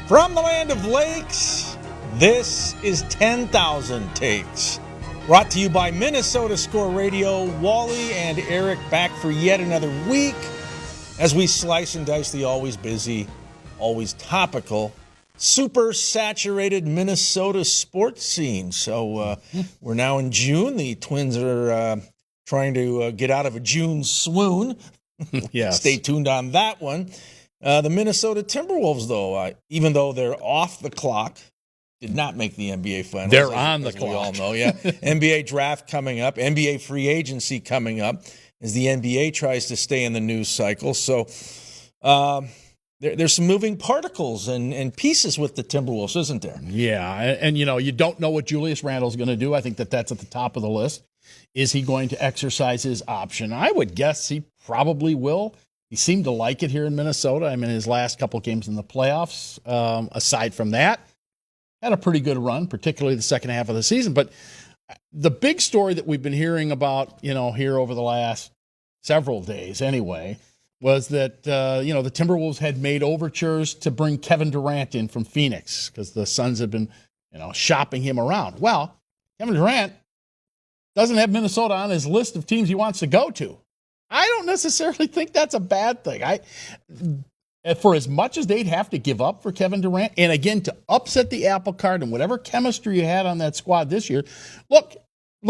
From the land of lakes, this is 10,000 Takes. Brought to you by Minnesota Score Radio. Wally and Eric back for yet another week as we slice and dice the always busy, always topical, super saturated Minnesota sports scene. So we're now in June. The Twins are trying to get out of a June swoon. Yes. Stay tuned on that one. The Minnesota Timberwolves, though, even though they're off the clock, did not make the NBA Finals. They're on the clock. We all know, yeah. NBA draft coming up, NBA free agency coming up as the NBA tries to stay in the news cycle. So there's some moving particles and pieces with the Timberwolves, isn't there? Yeah, and you don't know what Julius Randle's going to do. I think that's at the top of the list. Is he going to exercise his option? I would guess he probably will. He seemed to like it here in Minnesota. I mean, his last couple games in the playoffs, aside from that, had a pretty good run, particularly the second half of the season. But the big story that we've been hearing about, here over the last several days anyway, was that, the Timberwolves had made overtures to bring Kevin Durant in from Phoenix because the Suns had been, shopping him around. Well, Kevin Durant doesn't have Minnesota on his list of teams he wants to go to. I don't necessarily think that's a bad thing. For as much as they'd have to give up for Kevin Durant, and again, to upset the apple cart and whatever chemistry you had on that squad this year, look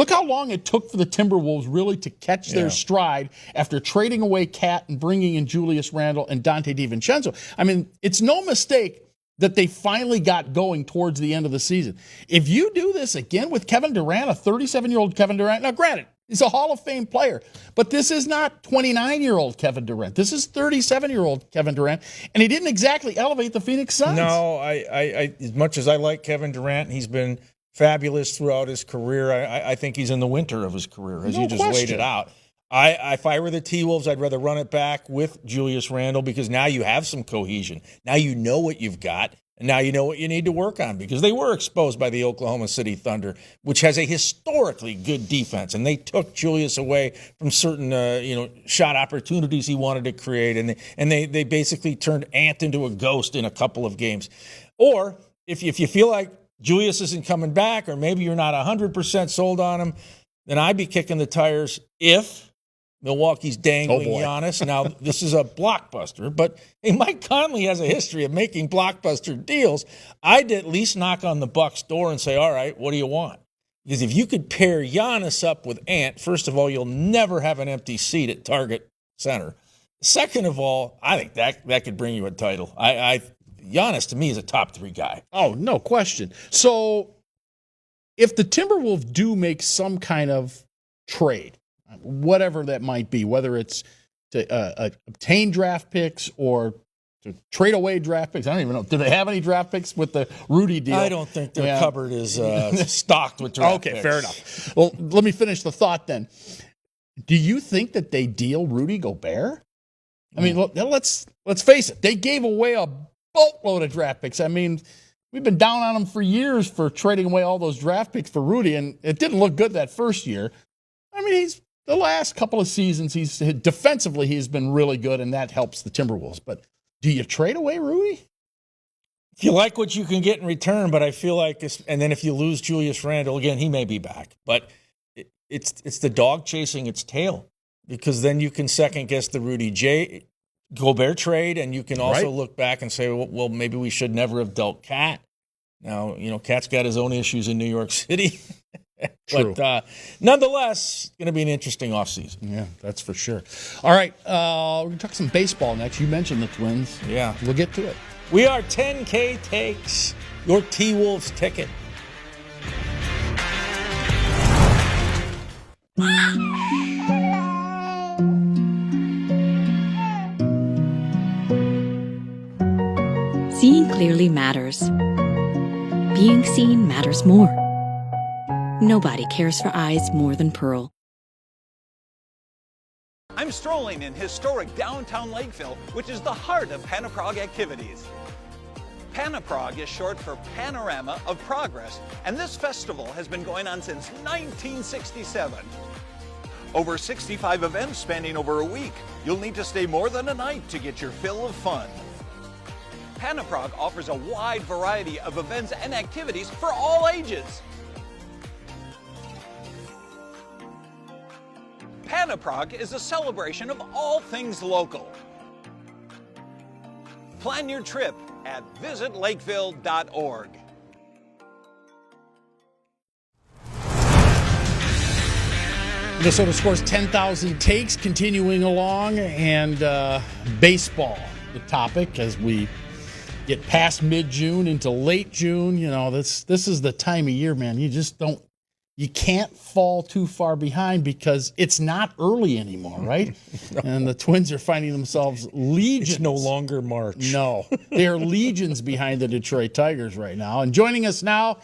how long it took for the Timberwolves really to catch their stride after trading away Cat and bringing in Julius Randle and Dante DiVincenzo. I mean, it's no mistake that they finally got going towards the end of the season. If you do this again with Kevin Durant, a 37-year-old Kevin Durant, now granted, he's a Hall of Fame player, but this is not 29-year-old Kevin Durant. This is 37-year-old Kevin Durant, and he didn't exactly elevate the Phoenix Suns. No, I as much as I like Kevin Durant, he's been fabulous throughout his career. I think he's in the winter of his career as you just laid it out. If I were the T-Wolves, I'd rather run it back with Julius Randle because now you have some cohesion. Now you know what you've got, and now you know what you need to work on because they were exposed by the Oklahoma City Thunder, which has a historically good defense, and they took Julius away from certain shot opportunities he wanted to create, and they basically turned Ant into a ghost in a couple of games. Or if you feel like Julius isn't coming back, or maybe you're not 100% sold on him, then I'd be kicking the tires if Milwaukee's dangling Giannis. Now, this is a blockbuster, but hey, Mike Conley has a history of making blockbuster deals. I'd at least knock on the Bucks' door and say, all right, what do you want? Because if you could pair Giannis up with Ant, first of all, you'll never have an empty seat at Target Center. Second of all, I think that could bring you a title. Giannis, to me, is a top 3 guy. Oh, no question. So if the Timberwolves do make some kind of trade, whatever that might be, whether it's to obtain draft picks or to trade away draft picks. I don't even know. Do they have any draft picks with the Rudy deal? I don't think their cupboard is stocked with draft picks. Okay, fair enough. Well, let me finish the thought then. Do you think that they deal Rudy Gobert? I mean, let's face it. They gave away a boatload of draft picks. I mean, we've been down on them for years for trading away all those draft picks for Rudy, and it didn't look good that first year. I mean, the last couple of seasons, defensively, he's been really good, and that helps the Timberwolves. But do you trade away Rudy? If you like what you can get in return, but I feel like, and then if you lose Julius Randle, again, he may be back. But it's the dog chasing its tail because then you can second-guess the Rudy Gobert trade, and you can also look back and say, well, maybe we should never have dealt Cat. Now, Cat's got his own issues in New York City. True. But nonetheless, it's going to be an interesting offseason. Yeah, that's for sure. All right, we're going to talk some baseball next. You mentioned the Twins. Yeah. We'll get to it. We are 10K Takes, your T-Wolves ticket. Seeing clearly matters. Being seen matters more. Nobody cares for eyes more than Pearl. I'm strolling in historic downtown Lakeville, which is the heart of Panaprog activities. Panaprog is short for Panorama of Progress, and this festival has been going on since 1967. Over 65 events spanning over a week. You'll need to stay more than a night to get your fill of fun. Panaprog offers a wide variety of events and activities for all ages. Panaprog is a celebration of all things local. Plan your trip at visitlakeville.org. Minnesota scores 10,000 takes, continuing along, and baseball, the topic as we get past mid-June into late June. You know, this is the time of year, man. You can't fall too far behind because it's not early anymore, right? No. And the Twins are finding themselves legions. It's no longer March. No, they are legions behind the Detroit Tigers right now. And joining us now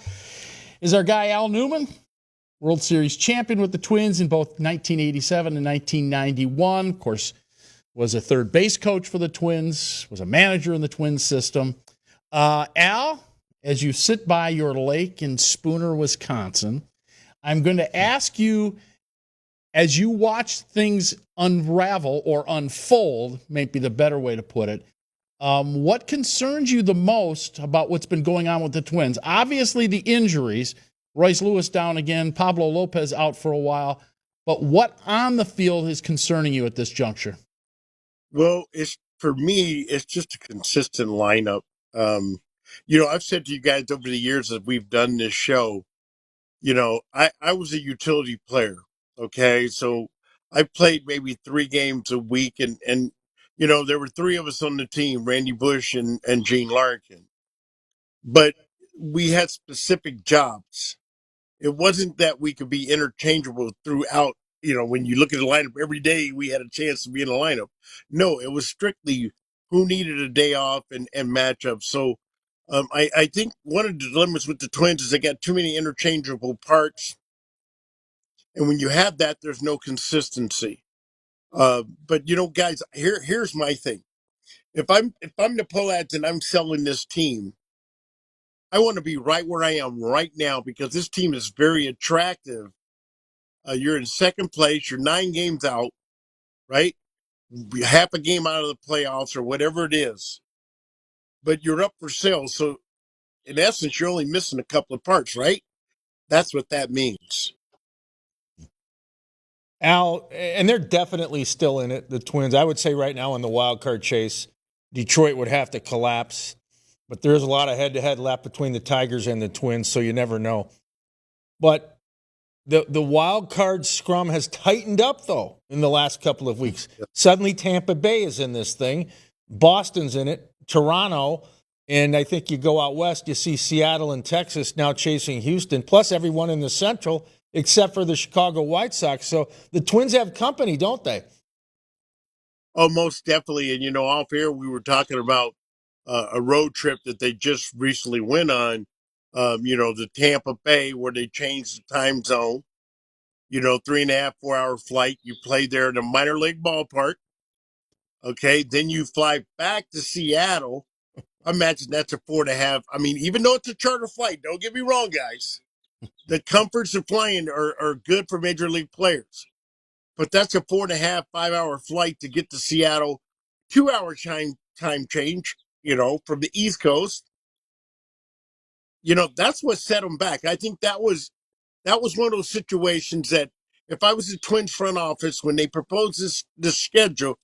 is our guy Al Newman, World Series champion with the Twins in both 1987 and 1991. Of course, was a third base coach for the Twins, was a manager in the Twins system. Al, as you sit by your lake in Spooner, Wisconsin, I'm going to ask you, as you watch things unravel or unfold, maybe the better way to put it, what concerns you the most about what's been going on with the Twins? Obviously, the injuries. Royce Lewis down again, Pablo Lopez out for a while. But what on the field is concerning you at this juncture? Well, for me, it's just a consistent lineup. I've said to you guys over the years that we've done this show, I was a utility player. Okay. So I played maybe 3 games a week and there were 3 of us on the team, Randy Bush and Gene Larkin, but we had specific jobs. It wasn't that we could be interchangeable throughout. When you look at the lineup every day, we had a chance to be in the lineup. No, it was strictly who needed a day off and match up. So I think one of the dilemmas with the Twins is they got too many interchangeable parts. And when you have that, there's no consistency. But guys, here's my thing. If I'm the Poads and I'm selling this team, I want to be right where I am right now because this team is very attractive. You're in second place. You're 9 games out, right? Half a game out of the playoffs or whatever it is. But you're up for sale. So, in essence, you're only missing a couple of parts, right? That's what that means. Al, and they're definitely still in it, the Twins. I would say right now in the wild card chase, Detroit would have to collapse. But there's a lot of head-to-head left between the Tigers and the Twins, so you never know. But the wild card scrum has tightened up, though, in the last couple of weeks. Suddenly Tampa Bay is in this thing. Boston's in it. Toronto. And I think you go out west, you see Seattle and Texas now chasing Houston, plus everyone in the Central except for the Chicago White Sox. So the Twins have company, don't they? Oh, most definitely. And, off air, we were talking about a road trip that they just recently went on, the Tampa Bay, where they changed the time zone, 3.5, 4-hour flight. You play there in a minor league ballpark. Okay. Then you fly back to Seattle. Imagine that's a 4.5. I mean, even though it's a charter flight, don't get me wrong, guys. The comforts of flying are good for major league players. But that's a 4.5, 5-hour flight to get to Seattle. 2-hour time change, from the East Coast. That's what set them back. I think that was one of those situations that if I was the Twins front office when they proposed this schedule,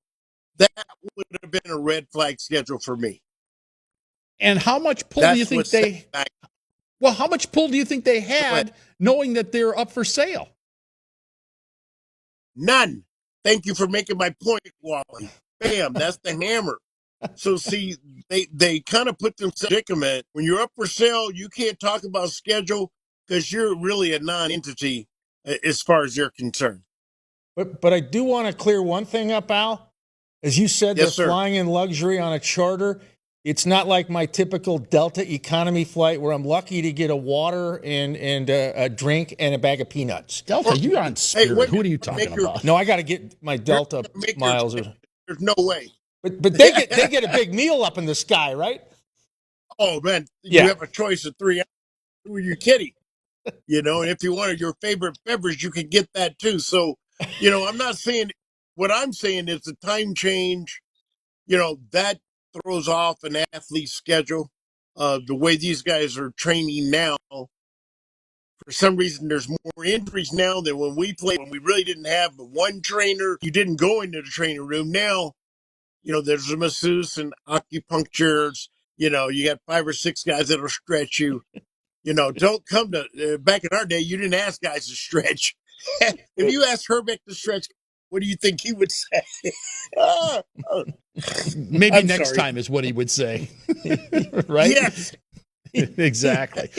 that would have been a red flag schedule for me. And how much pull do you think how much pull do you think they had knowing that they're up for sale? None. Thank you for making my point, Wally. Bam, that's the hammer. So see, they kind of put themselves in a predicament. When you're up for sale, you can't talk about schedule because you're really a non-entity as far as they're concerned. But I do want to clear one thing up, Al. As you said, yes, they're sir. flying in luxury on a charter. It's not like my typical Delta economy flight where I'm lucky to get a water and a drink and a bag of peanuts. Delta, you're on Spirit. Who are you talking about? No, I got to get my Delta miles. There's no way. But they get a big meal up in the sky, right? Oh, man, you have a choice of 3 hours. Who are you kidding? And if you wanted your favorite beverage, you can get that too. So, I'm not saying – what I'm saying is the time change, that throws off an athlete's schedule. The way these guys are training now, for some reason, there's more injuries now than when we played, when we really didn't have but one trainer. You didn't go into the training room. Now, there's a masseuse and acupunctures. You got 5 or 6 guys that'll stretch you. Don't come to, back in our day, you didn't ask guys to stretch. If you asked Herbeck to stretch, what do you think he would say? Oh, Maybe I'm next sorry. time is what he would say. Right? Yes. Exactly.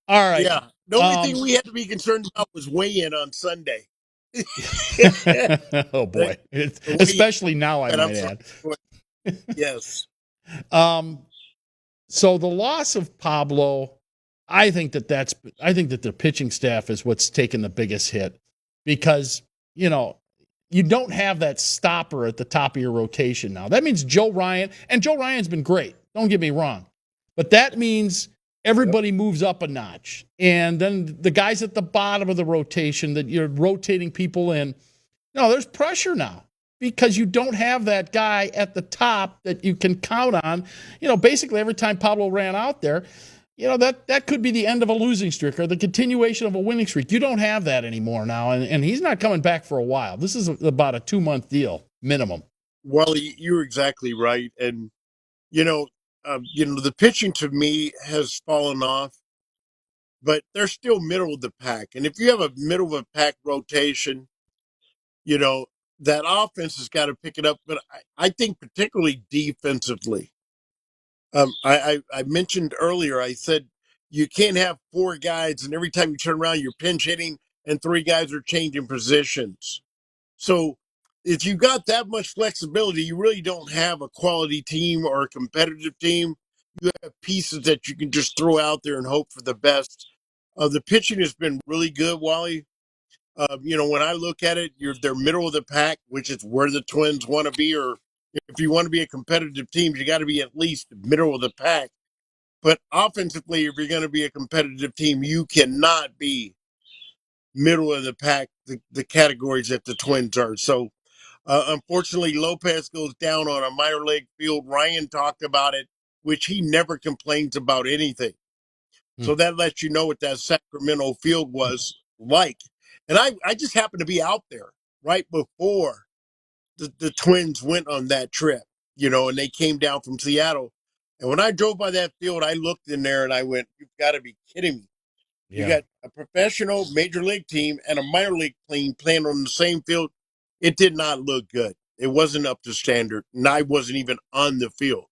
All right. Yeah. The only thing we had to be concerned about was weigh-in on Sunday. Oh boy. The Especially now, I And might I'm add. sorry. Yes. So the loss of Pablo, I think that the pitching staff is what's taken the biggest hit, because, you don't have that stopper at the top of your rotation now. That means Joe Ryan, and Joe Ryan's been great. Don't get me wrong. But that means everybody moves up a notch. And then the guys at the bottom of the rotation that you're rotating people in, there's pressure now, because you don't have that guy at the top that you can count on. Basically every time Pablo ran out there, that could be the end of a losing streak or the continuation of a winning streak. You don't have that anymore now, and he's not coming back for a while. This is about a 2-month deal minimum. Well, you're exactly right. And, the pitching to me has fallen off, but they're still middle of the pack. And if you have a middle of the pack rotation, that offense has got to pick it up. But I think particularly defensively, I mentioned earlier, I said you can't have 4 guys and every time you turn around, you're pinch hitting and 3 guys are changing positions. So if you got that much flexibility, you really don't have a quality team or a competitive team. You have pieces that you can just throw out there and hope for the best. The pitching has been really good, Wally. When I look at it, they're middle of the pack, which is where the Twins want to be, or if you want to be a competitive team, you got to be at least middle of the pack. But offensively, if you're going to be a competitive team, you cannot be middle of the pack, the categories that the Twins are. So, unfortunately, Lopez goes down on a minor league field. Ryan talked about it, which he never complains about anything. So that lets you know what that Sacramento field was like. And I just happened to be out there right before the Twins went on that trip, and they came down from Seattle. And when I drove by that field, I looked in there and I went, you've got to be kidding me. Yeah. You got a professional major league team and a minor league team playing on the same field. It did not look good. It wasn't up to standard, and I wasn't even on the field.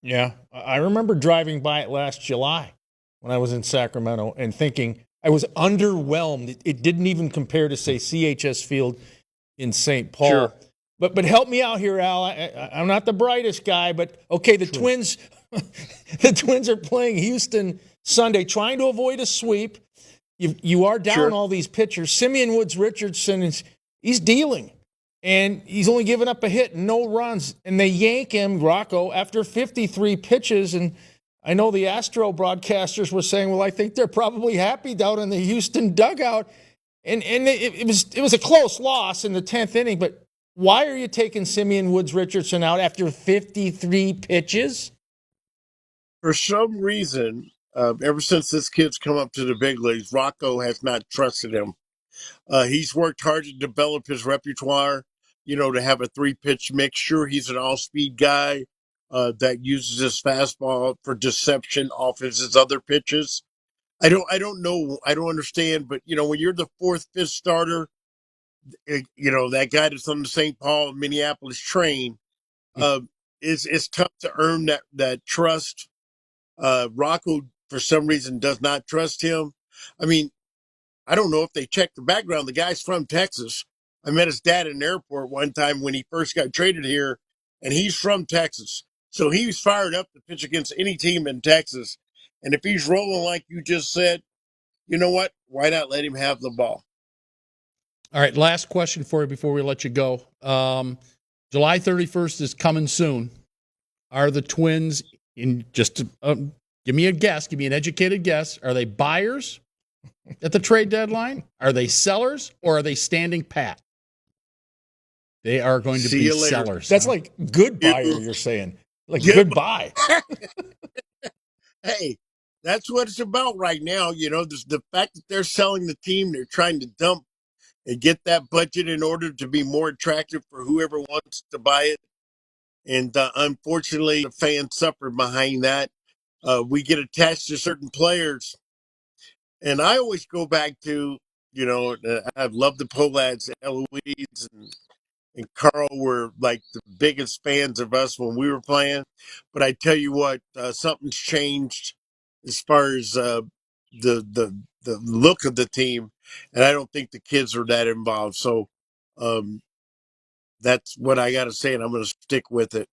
Yeah, I remember driving by it last July when I was in Sacramento and thinking I was underwhelmed. It didn't even compare to, say, CHS Field in St. Paul. Sure. But help me out here, Al. I'm not the brightest guy, but okay, the Twins the Twins are playing Houston Sunday, trying to avoid a sweep. You are down all these pitchers. Simeon Woods Richardson he's dealing. And he's only given up a hit, no runs. And they yank him, Rocco, after 53 pitches. And I know the Astro broadcasters were saying, well, I think they're probably happy down in the Houston dugout. And it was a close loss in the 10th inning. But why are you taking Simeon Woods Richardson out after 53 pitches? For some reason, ever since this kid's come up to the big leagues, Rocco has not trusted him. He's worked hard to develop his repertoire, to have a 3-pitch mixture. He's an all-speed guy that uses his fastball for deception off his other pitches. I don't know. I don't understand. But, when you're the 4th, 5th starter, that guy that's on the St. Paul, Minneapolis train, it's tough to earn that trust. Rocco, for some reason, does not trust him. I mean, I don't know if they checked the background. The guy's from Texas. I met his dad in the airport one time when he first got traded here, and he's from Texas. So he's fired up to pitch against any team in Texas. And if he's rolling like you just said, you know what? Why not let him have the ball? All right, last question for you before we let you go. July 31st is coming soon. Are the Twins, give me a guess, give me an educated guess, are they buyers at the trade deadline? Are they sellers, or are they standing pat? They are going to See be you later. sellers. That's like goodbye, you're saying. Like goodbye. Hey, that's what it's about right now. The fact that they're selling the team, they're trying to dump and get that budget in order to be more attractive for whoever wants to buy it. And unfortunately, the fans suffer behind that. We get attached to certain players. And I always go back to, I've loved the Polads, Eloise and Carl were like the biggest fans of us when we were playing. But I tell you what, something's changed as far as the look of the team, and I don't think the kids are that involved. So that's what I got to say, and I'm going to stick with it.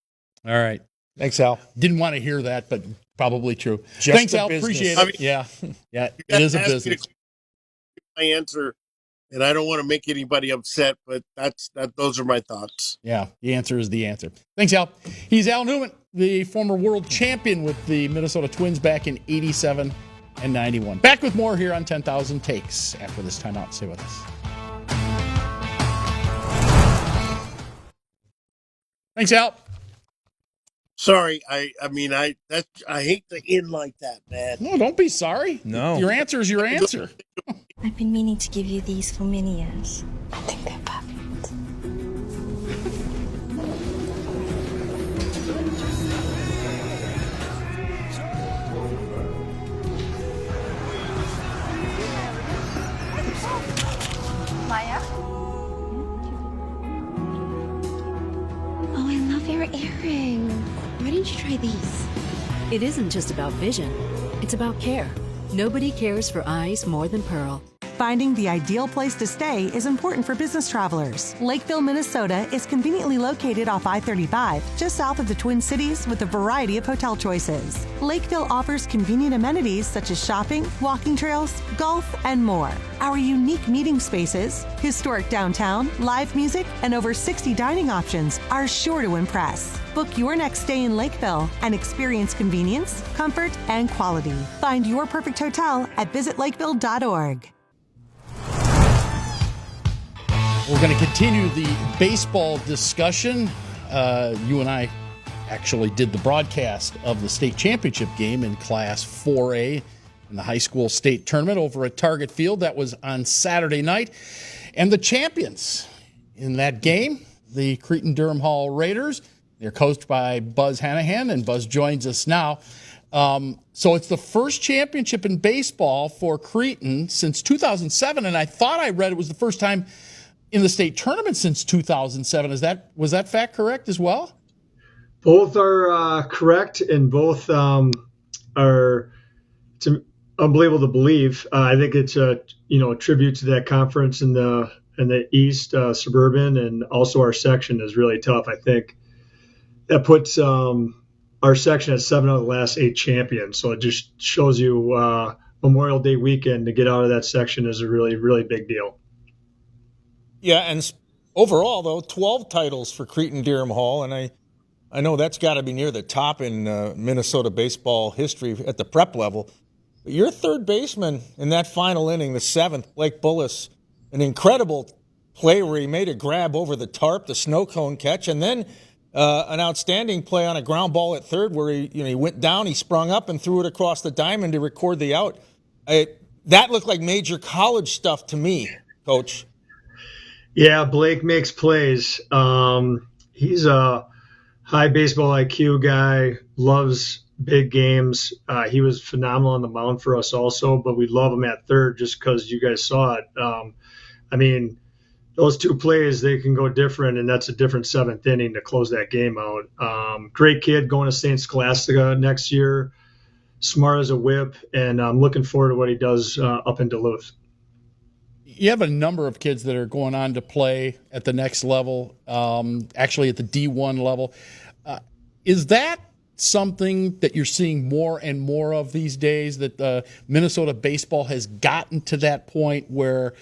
All right. Thanks, Al. Didn't want to hear that, but probably true. Just Thanks, a Al. business. Appreciate it. I mean, yeah, You it is a asked me business. my answer, and I don't want to make anybody upset, but those are my thoughts. Yeah, the answer is the answer. Thanks, Al. He's Al Newman, the former world champion with the Minnesota Twins back in 87 and 91. Back with more here on 10,000 Takes after this timeout. Stay with us. Thanks, Al. Sorry, I hate to end like that, man. No, don't be sorry. No. Your answer is your answer. I've been meaning to give you these for many years. I think they're perfect. Maya? Oh, I love your earring. Why didn't you try these? It isn't just about vision, it's about care. Nobody cares for eyes more than Pearl. Finding the ideal place to stay is important for business travelers. Lakeville, Minnesota is conveniently located off I-35, just south of the Twin Cities with a variety of hotel choices. Lakeville offers convenient amenities such as shopping, walking trails, golf, and more. Our unique meeting spaces, historic downtown, live music, and over 60 dining options are sure to impress. Book your next stay in Lakeville and experience convenience, comfort, and quality. Find your perfect hotel at visitlakeville.org. We're going to continue the baseball discussion. You and I actually did the broadcast of the state championship game in Class 4A in the high school state tournament over at Target Field. That was on Saturday night. And the champions in that game, the Cretin Derham Hall Raiders, they're coached by Buzz Hannahan, and Buzz joins us now. So it's the first championship in baseball for Cretin since 2007, and I thought I read it was the first time in the state tournament since 2007. Was that fact correct as well? Both are correct, and both are unbelievable to believe. I think it's a tribute to that conference in the East Suburban, and also our section is really tough. I think that puts our section at 7 out of the last 8 champions. So it just shows you Memorial Day weekend to get out of that section is a really, really big deal. Yeah, and overall, though, 12 titles for Cretin Derham Hall, and I know that's got to be near the top in Minnesota baseball history at the prep level. But your third baseman in that final inning, the 7th, Blake Bullis, an incredible play where he made a grab over the tarp, the snow cone catch, and then an outstanding play on a ground ball at third where he went down, he sprung up and threw it across the diamond to record the out. That looked like major college stuff to me, Coach. Yeah, Blake makes plays. He's a high baseball IQ guy, loves big games. He was phenomenal on the mound for us also, but we love him at third just because you guys saw it. Those two plays, they can go different, and that's a different 7th inning to close that game out. Great kid going to St. Scholastica next year, smart as a whip, and I'm looking forward to what he does up in Duluth. You have a number of kids that are going on to play at the next level, actually at the D1 level. Is that something that you're seeing more and more of these days, that Minnesota baseball has gotten to that point where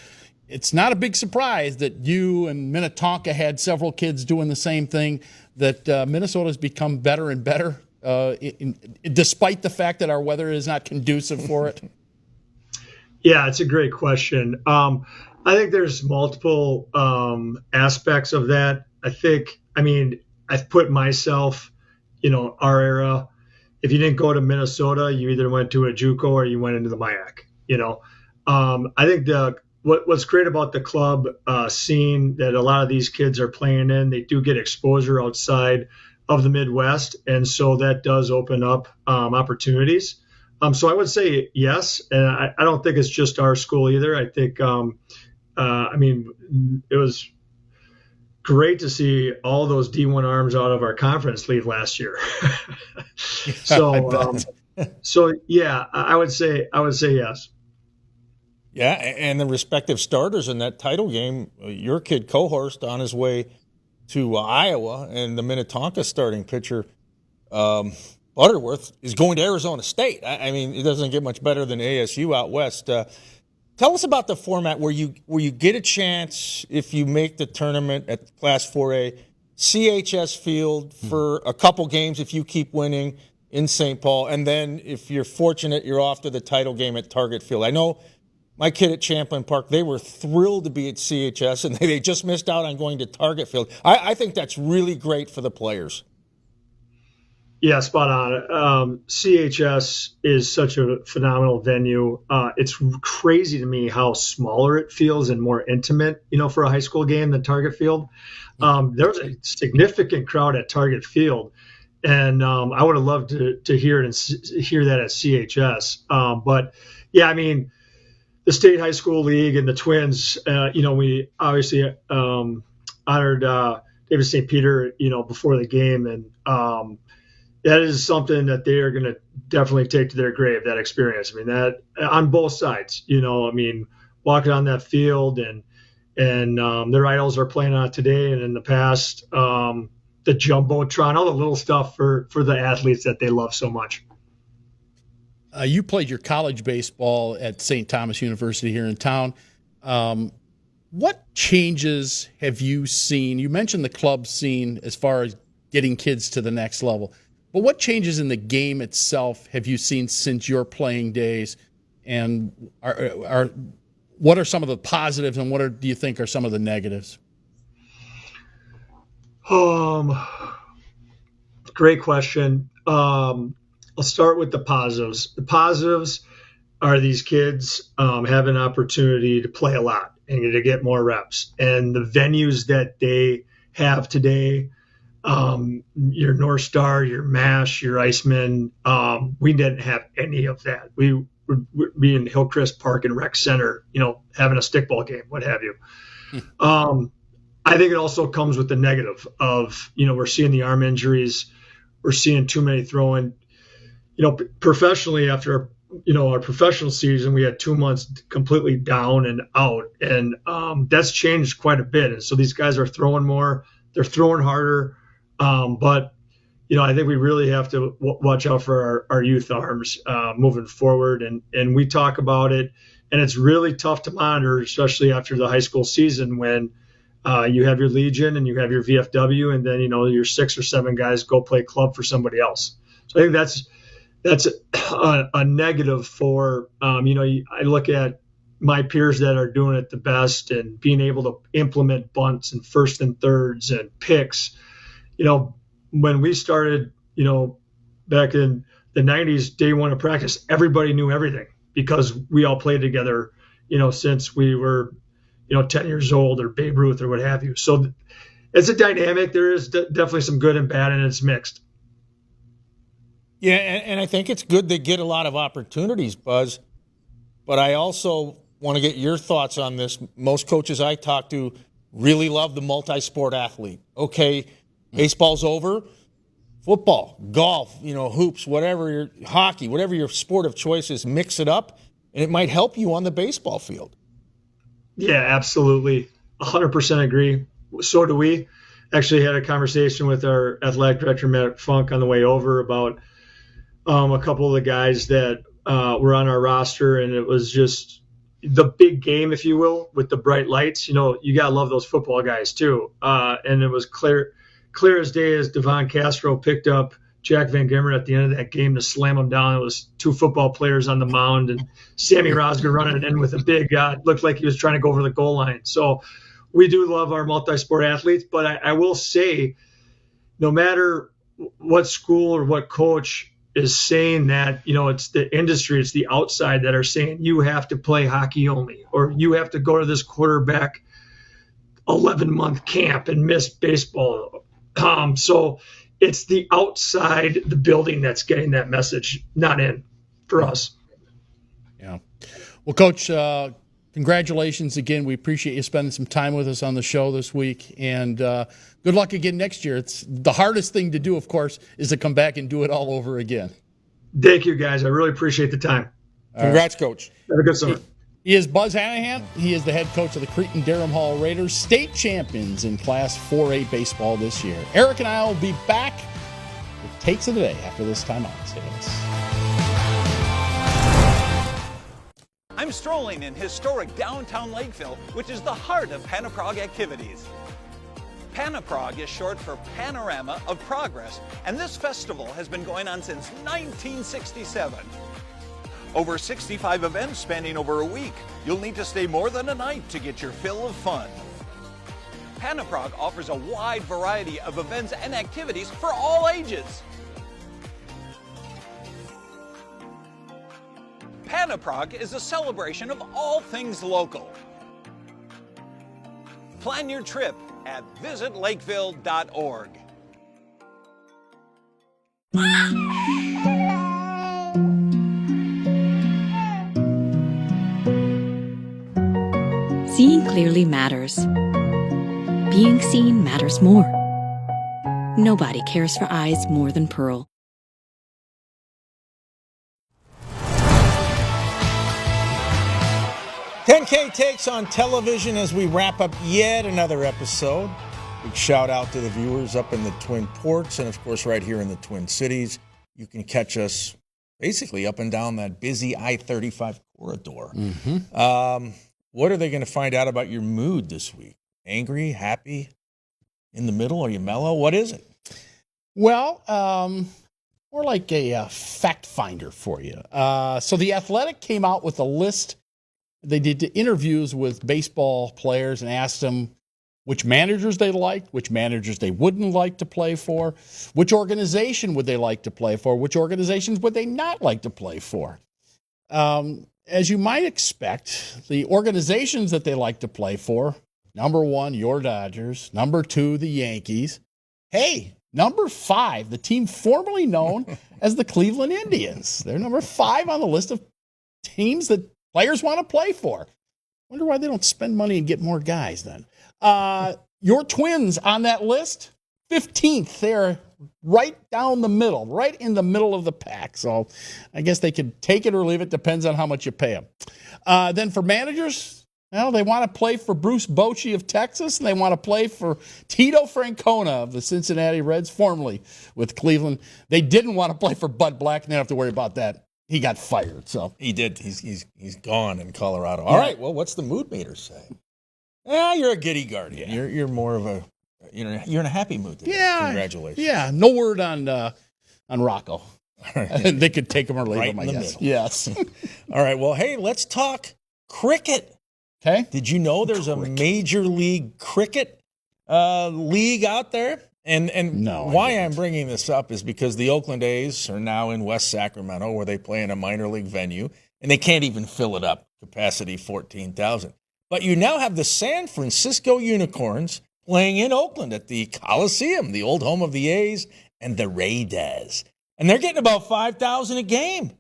it's not a big surprise that you and Minnetonka had several kids doing the same thing, that Minnesota's become better and better, despite the fact that our weather is not conducive for it? Yeah, it's a great question. I think there's multiple aspects of that. I've put myself, our era. If you didn't go to Minnesota, you either went to a JUCO or you went into the MIAC. I think what's great about the club scene that a lot of these kids are playing in, they do get exposure outside of the Midwest, and so that does open up opportunities. So I would say yes, and I don't think it's just our school either. I think, it was great to see all those D1 arms out of our conference leave last year. So yeah, I would say yes. Yeah, and the respective starters in that title game, your kid Cohorst on his way to Iowa, and the Minnetonka starting pitcher Butterworth is going to Arizona State. It doesn't get much better than ASU out west. Tell us about the format where you get a chance, if you make the tournament at Class 4A, CHS Field for a couple games if you keep winning in St. Paul, and then if you're fortunate, you're off to the title game at Target Field. I know my kid at Champlain Park, they were thrilled to be at CHS, and they just missed out on going to Target Field. I think that's really great for the players. Yeah, spot on. CHS is such a phenomenal venue. It's crazy to me how smaller it feels and more intimate, for a high school game than Target Field. There was a significant crowd at Target Field, and I would have loved to hear that at CHS. But yeah, the State High School League and the Twins, we obviously honored David St. Peter, before the game, and that is something that they are going to definitely take to their grave, that experience. That on both sides, walking on that field and their idols are playing on it today and in the past, the Jumbotron, all the little stuff for the athletes that they love so much. You played your college baseball at St. Thomas University here in town. What changes have you seen? You mentioned the club scene as far as getting kids to the next level. But what changes in the game itself have you seen since your playing days? And what are some of the positives and do you think are some of the negatives? Great question. I'll start with the positives. The positives are these kids have an opportunity to play a lot and to get more reps. And the venues that they have today, your North Star, your MASH, your Iceman, we didn't have any of that. We would be in Hillcrest Park and Rec Center, having a stickball game, what have you. I think it also comes with the negative of, we're seeing the arm injuries. We're seeing too many throwing. Professionally, after, our professional season, we had 2 months completely down and out. And that's changed quite a bit. And so these guys are throwing more. They're throwing harder. But I think we really have to watch out for our youth arms moving forward. And we talk about it, and it's really tough to monitor, especially after the high school season when you have your Legion and you have your VFW, and then, your 6 or 7 guys go play club for somebody else. So I think that's a negative for, I look at my peers that are doing it the best and being able to implement bunts and first and thirds and picks. When we started, back in the 90s, day one of practice, everybody knew everything because we all played together, since we were, 10 years old, or Babe Ruth or what have you. So it's a dynamic. There is definitely some good and bad, and it's mixed. Yeah, and I think it's good they get a lot of opportunities, Buzz. But I also want to get your thoughts on this. Most coaches I talk to really love the multi-sport athlete. Okay, baseball's over, football, golf, hoops, hockey, whatever your sport of choice is, mix it up, and it might help you on the baseball field. Yeah, absolutely. 100% agree. So do we. Actually had a conversation with our athletic director, Matt Funk, on the way over about a couple of the guys that were on our roster, and it was just the big game, if you will, with the bright lights. You got to love those football guys too. And it was clear as day as Devon Castro picked up Jack Van Gemmer at the end of that game to slam him down. It was 2 football players on the mound, and Sammy Rosger running in with a big looked like he was trying to go over the goal line. So we do love our multi-sport athletes, but I will say, no matter what school or what coach is saying that, it's the industry, it's the outside that are saying you have to play hockey only, or you have to go to this quarterback 11-month camp and miss baseball. So it's the outside, the building that's getting that message, not in for us. Yeah. Well, Coach, congratulations again. We appreciate you spending some time with us on the show this week, and good luck again next year. It's the hardest thing to do, of course, is to come back and do it all over again. Thank you, guys. I really appreciate the time. Congrats, Coach. Have a good summer. He is Buzz Hannahan. He is the head coach of the Cretin Derham Hall Raiders, state champions in Class 4A baseball this year. Eric and I will be back with Takes of the Day after this time out. Stay with us. I'm strolling in historic downtown Lakeville, which is the heart of Panaprog activities. Panaprog is short for Panorama of Progress, and this festival has been going on since 1967. Over 65 events spanning over a week. You'll need to stay more than a night to get your fill of fun. Panaprog offers a wide variety of events and activities for all ages. Panaprog is a celebration of all things local. Plan your trip at visitlakeville.org. Seeing clearly matters. Being seen matters more. Nobody cares for eyes more than Pearl. $10K Takes on television as we wrap up yet another episode. Big shout out to the viewers up in the Twin Ports and, of course, right here in the Twin Cities. You can catch us basically up and down that busy I-35 corridor. What are they going to find out about your mood this week? Angry, happy, in the middle? Are you mellow? What is it? Well, more like a fact finder for you. So The Athletic came out with a list. They did interviews with baseball players and asked them which managers they liked, which managers they wouldn't like to play for, which organization would they like to play for, which organizations would they not like to play for. As you might expect, the organizations that they like to play for, number 1, your Dodgers, number 2, the Yankees. Hey, number 5, the team formerly known as the Cleveland Indians. They're number 5 on the list of teams that players want to play for. Wonder why they don't spend money and get more guys then. Your Twins on that list, 15th. They're right down the middle, right in the middle of the pack. So I guess they could take it or leave it. Depends on how much you pay them. Then for managers, well, they want to play for Bruce Bochy of Texas, and they want to play for Tito Francona of the Cincinnati Reds, formerly with Cleveland. They didn't want to play for Bud Black, and they don't have to worry about that. He got fired, so he did. He's gone in Colorado. All right. Well, what's the mood meter say? You're a giddy guardian. Yeah. You're more of a you're in a happy mood today. Yeah. Congratulations. Yeah. No word on Rocco. They could take him or leave him, I guess. Middle. Yes. All right. Well, hey, let's talk cricket. Okay. Did you know there's a major league cricket league out there? And no, why I'm bringing this up is because the Oakland A's are now in West Sacramento, where they play in a minor league venue, and they can't even fill it up, capacity 14,000. But you now have the San Francisco Unicorns playing in Oakland at the Coliseum, the old home of the A's and the Raiders. And they're getting about 5,000 a game.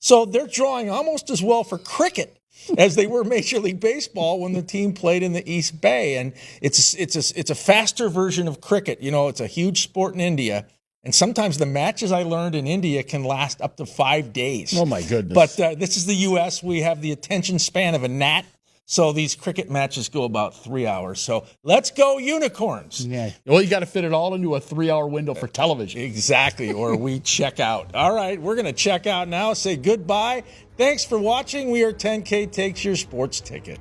So they're drawing almost as well for cricket as they were Major League Baseball when the team played in the East Bay. And it's a faster version of cricket. You know, it's a huge sport in India. And sometimes the matches, I learned, in India can last up to 5 days. Oh, my goodness. But this is the U.S. We have the attention span of a gnat. So these cricket matches go about 3 hours. So let's go Unicorns. Yeah. Well, you got to fit it all into a 3-hour window for television. Exactly, or we check out. All right, we're going to check out now. Say goodbye. Thanks for watching. We are 10K Takes Your Sports Ticket.